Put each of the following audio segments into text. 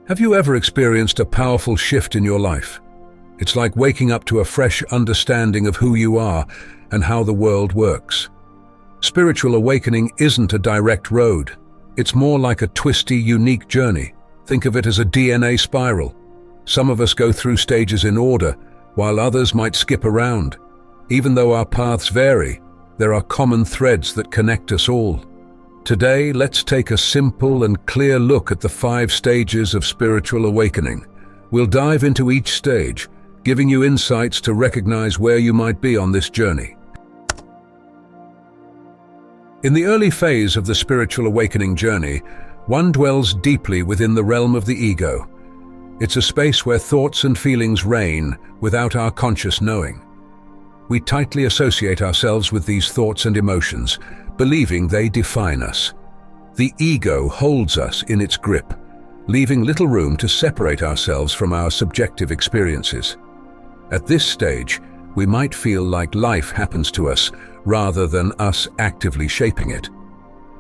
Have you ever experienced a powerful shift in your life? It's like waking up to a fresh understanding of who you are and how the world works. Spiritual awakening isn't a direct road. It's more like a twisty, unique journey. Think of it as a DNA spiral. Some of us go through stages in order, while others might skip around. Even though our paths vary, there are common threads that connect us all. Today, let's take a simple and clear look at the 5 stages of spiritual awakening. We'll dive into each stage, giving you insights to recognize where you might be on this journey. In the early phase of the spiritual awakening journey, one dwells deeply within the realm of the ego. It's a space where thoughts and feelings reign without our conscious knowing. We tightly associate ourselves with these thoughts and emotions, believing they define us. The ego holds us in its grip, leaving little room to separate ourselves from our subjective experiences. At this stage, we might feel like life happens to us rather than us actively shaping it.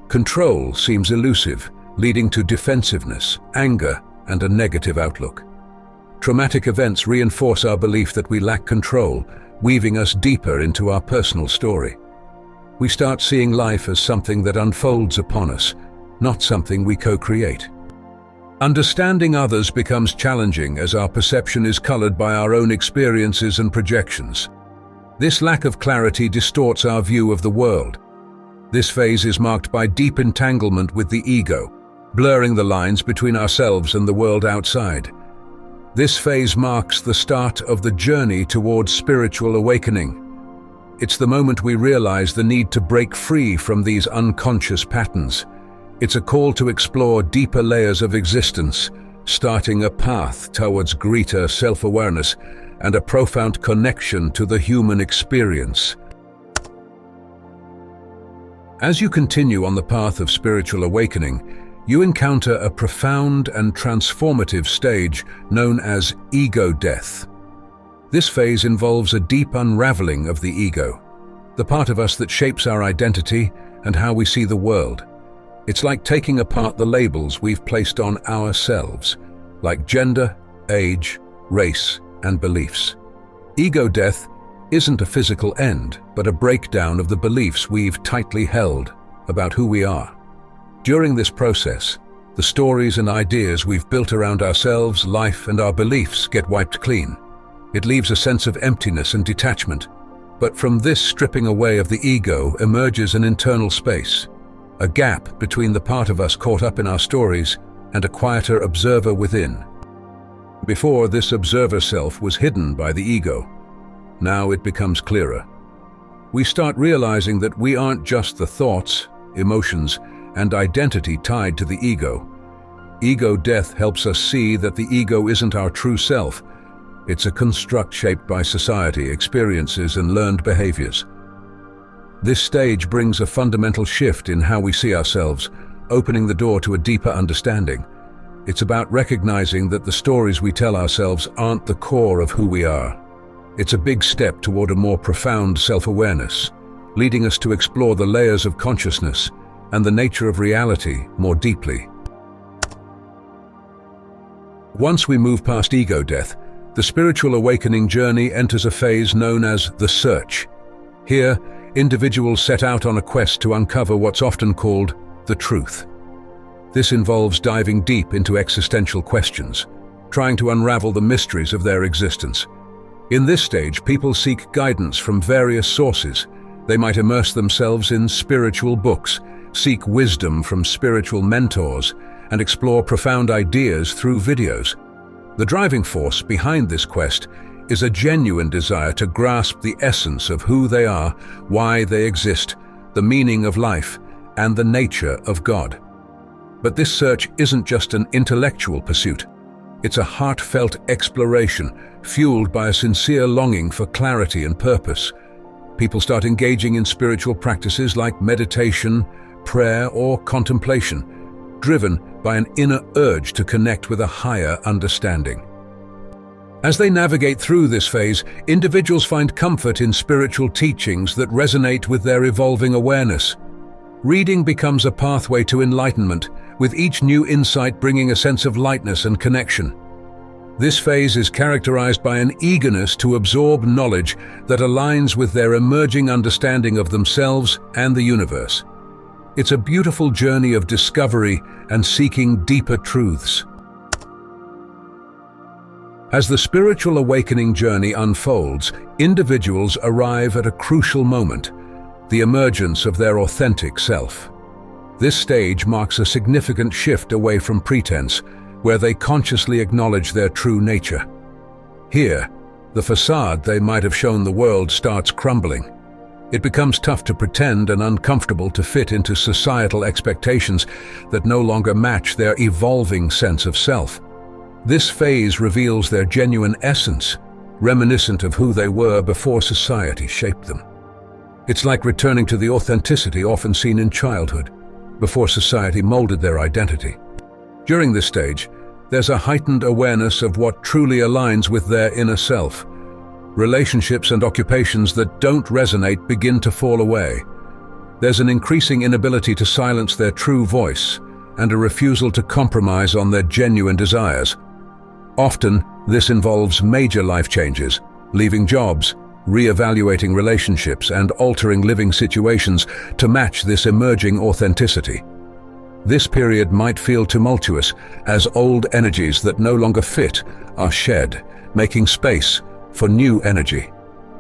Control seems elusive, leading to defensiveness, anger, and a negative outlook. Traumatic events reinforce our belief that we lack control, weaving us deeper into our personal story. We start seeing life as something that unfolds upon us, not something we co-create. Understanding others becomes challenging as our perception is colored by our own experiences and projections. This lack of clarity distorts our view of the world. This phase is marked by deep entanglement with the ego, blurring the lines between ourselves and the world outside. This phase marks the start of the journey towards spiritual awakening. It's the moment we realize the need to break free from these unconscious patterns. It's a call to explore deeper layers of existence, starting a path towards greater self-awareness and a profound connection to the human experience. As you continue on the path of spiritual awakening, you encounter a profound and transformative stage known as ego death. This phase involves a deep unraveling of the ego, the part of us that shapes our identity and how we see the world. It's like taking apart the labels we've placed on ourselves, like gender, age, race, and beliefs. Ego death isn't a physical end, but a breakdown of the beliefs we've tightly held about who we are. During this process, the stories and ideas we've built around ourselves, life, and our beliefs get wiped clean. It leaves a sense of emptiness and detachment. But from this stripping away of the ego emerges an internal space, a gap between the part of us caught up in our stories and a quieter observer within. Before, this observer self was hidden by the ego. Now it becomes clearer. We start realizing that we aren't just the thoughts, emotions, and identity tied to the ego. Ego death helps us see that the ego isn't our true self. It's a construct shaped by society, experiences, and learned behaviors. This stage brings a fundamental shift in how we see ourselves, opening the door to a deeper understanding. It's about recognizing that the stories we tell ourselves aren't the core of who we are. It's a big step toward a more profound self-awareness, leading us to explore the layers of consciousness and the nature of reality more deeply. Once we move past ego death, the spiritual awakening journey enters a phase known as the search. Here, individuals set out on a quest to uncover what's often called the truth. This involves diving deep into existential questions, trying to unravel the mysteries of their existence. In this stage, people seek guidance from various sources. They might immerse themselves in spiritual books, seek wisdom from spiritual mentors, and explore profound ideas through videos. The driving force behind this quest is a genuine desire to grasp the essence of who they are, why they exist, the meaning of life, and the nature of God. But this search isn't just an intellectual pursuit. It's a heartfelt exploration, fueled by a sincere longing for clarity and purpose. People start engaging in spiritual practices like meditation, prayer, or contemplation, driven by an inner urge to connect with a higher understanding. As they navigate through this phase, individuals find comfort in spiritual teachings that resonate with their evolving awareness. Reading becomes a pathway to enlightenment, with each new insight bringing a sense of lightness and connection. This phase is characterized by an eagerness to absorb knowledge that aligns with their emerging understanding of themselves and the universe. It's a beautiful journey of discovery and seeking deeper truths. As the spiritual awakening journey unfolds, individuals arrive at a crucial moment, the emergence of their authentic self. This stage marks a significant shift away from pretense, where they consciously acknowledge their true nature. Here, the facade they might have shown the world starts crumbling. It becomes tough to pretend and uncomfortable to fit into societal expectations that no longer match their evolving sense of self. This phase reveals their genuine essence, reminiscent of who they were before society shaped them. It's like returning to the authenticity often seen in childhood, before society molded their identity. During this stage, there's a heightened awareness of what truly aligns with their inner self. Relationships and occupations that don't resonate begin to fall away. There's an increasing inability to silence their true voice and a refusal to compromise on their genuine desires. Often, this involves major life changes, leaving jobs, re-evaluating relationships, and altering living situations to match this emerging authenticity. This period might feel tumultuous as old energies that no longer fit are shed, making space for new energy.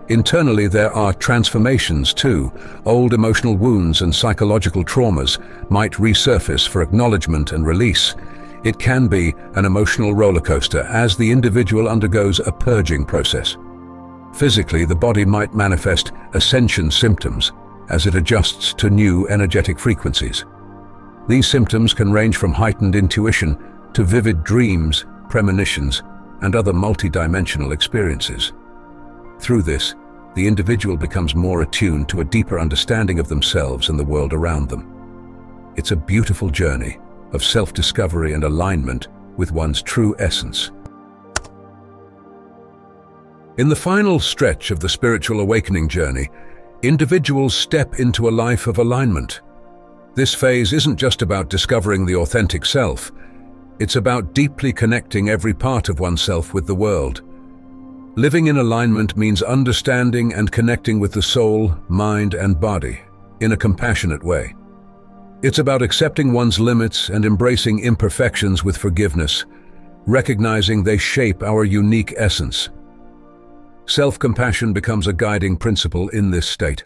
Internally, there are transformations too. Old emotional wounds and psychological traumas might resurface for acknowledgement and release. It can be an emotional roller coaster as the individual undergoes a purging process. Physically, the body might manifest ascension symptoms as it adjusts to new energetic frequencies. These symptoms can range from heightened intuition to vivid dreams, premonitions, and other multidimensional experiences. Through this, the individual becomes more attuned to a deeper understanding of themselves and the world around them. It's a beautiful journey of self-discovery and alignment with one's true essence. In the final stretch of the spiritual awakening journey, individuals step into a life of alignment. This phase isn't just about discovering the authentic self. It's about deeply connecting every part of oneself with the world. Living in alignment means understanding and connecting with the soul, mind, and body in a compassionate way. It's about accepting one's limits and embracing imperfections with forgiveness, recognizing they shape our unique essence. Self-compassion becomes a guiding principle in this state.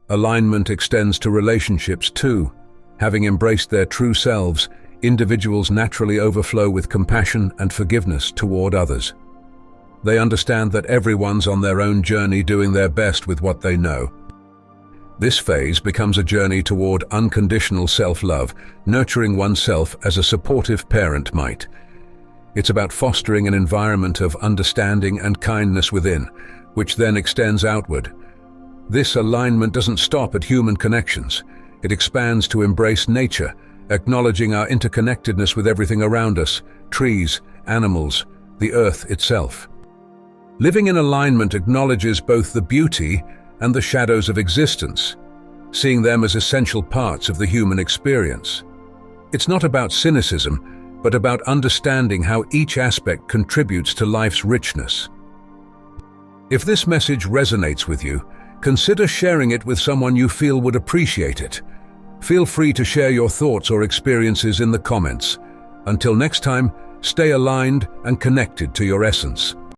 Alignment extends to relationships too. Having embraced their true selves, individuals naturally overflow with compassion and forgiveness toward others. They understand that everyone's on their own journey doing their best with what they know. This phase becomes a journey toward unconditional self-love, nurturing oneself as a supportive parent might. It's about fostering an environment of understanding and kindness within, which then extends outward. This alignment doesn't stop at human connections. It expands to embrace nature, acknowledging our interconnectedness with everything around us, trees, animals, the earth itself. Living in alignment acknowledges both the beauty and the shadows of existence, seeing them as essential parts of the human experience. It's not about cynicism, but about understanding how each aspect contributes to life's richness. If this message resonates with you, consider sharing it with someone you feel would appreciate it. Feel free to share your thoughts or experiences in the comments. Until next time, stay aligned and connected to your essence.